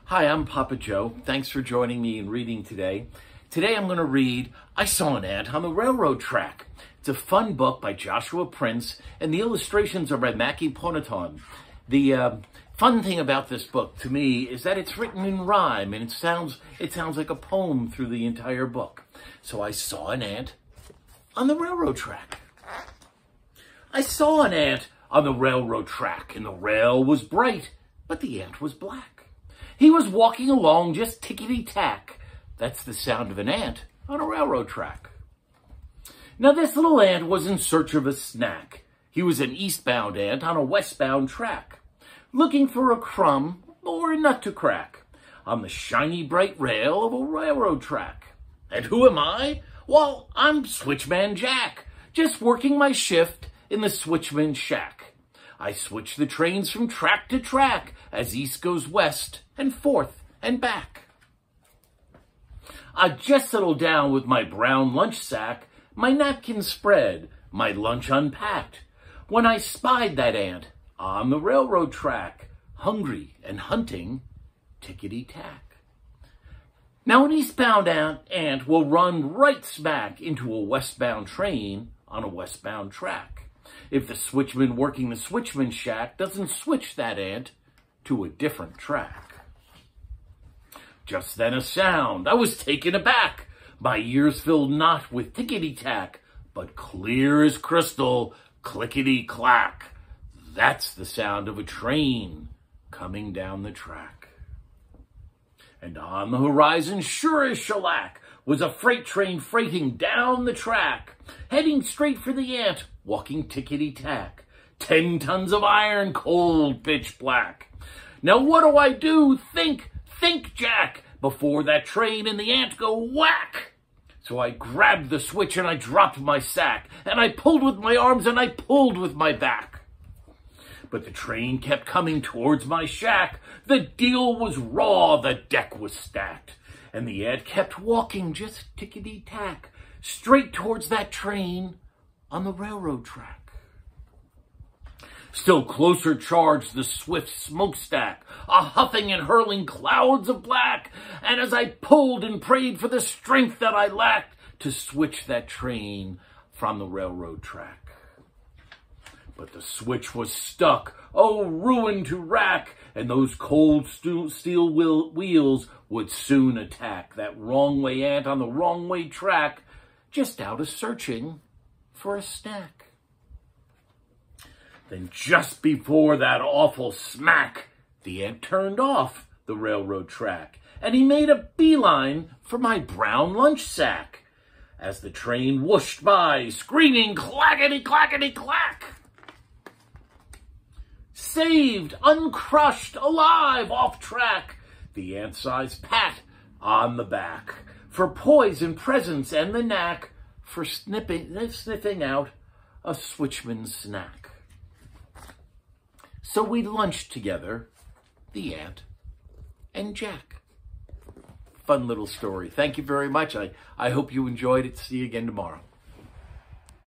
Hi, I'm Papa Joe. Thanks for joining me in reading today. Today I'm going to read I Saw an Ant on the Railroad Track. It's a fun book by Joshua Prince, and the illustrations are by Mackie Ponaton. The fun thing about this book to me is that it's written in rhyme, and it sounds like a poem through the entire book. So I saw an ant on the railroad track. I saw an ant on the railroad track, and the rail was bright, but the ant was black. He was walking along just tickety-tack. That's the sound of an ant on a railroad track. Now this little ant was in search of a snack. He was an eastbound ant on a westbound track, looking for a crumb or a nut to crack on the shiny bright rail of a railroad track. And who am I? Well, I'm Switchman Jack, just working my shift in the switchman shack. I switch the trains from track to track as east goes west and forth and back. I just settled down with my brown lunch sack, my napkin spread, my lunch unpacked, when I spied that ant on the railroad track, hungry and hunting tickety-tack. Now an eastbound ant will run right smack into a westbound train on a westbound track, if the switchman working the switchman shack doesn't switch that ant to a different track. Just then a sound, I was taken aback. My ears filled not with tickety-tack, but clear as crystal, clickety-clack. That's the sound of a train coming down the track. And on the horizon, sure as shellac, was a freight train freighting down the track, heading straight for the ant, walking tickety-tack. 10 tons of iron, cold pitch black. Now what do? Think, Jack, before that train and the ant go whack. So I grabbed the switch and I dropped my sack, and I pulled with my arms and I pulled with my back. But the train kept coming towards my shack. The deal was raw, the deck was stacked, and the ant kept walking just tickety-tack, straight towards that train on the railroad track. Still closer charged the swift smokestack, a huffing and hurling clouds of black, and as I pulled and prayed for the strength that I lacked to switch that train from the railroad track. But the switch was stuck, oh, ruin to rack, and those cold steel wheels would soon attack that wrong way ant on the wrong way track, just out of searching for a snack. Then just before that awful smack, the ant turned off the railroad track, and he made a beeline for my brown lunch sack, as the train whooshed by, screaming clackety-clackety-clack. Saved, uncrushed, alive, off track, the ant-sized pat on the back, for poise and presence and the knack for sniffing out a switchman's snack. So we lunched together, the ant and Jack. Fun little story. Thank you very much. I hope you enjoyed it. See you again tomorrow.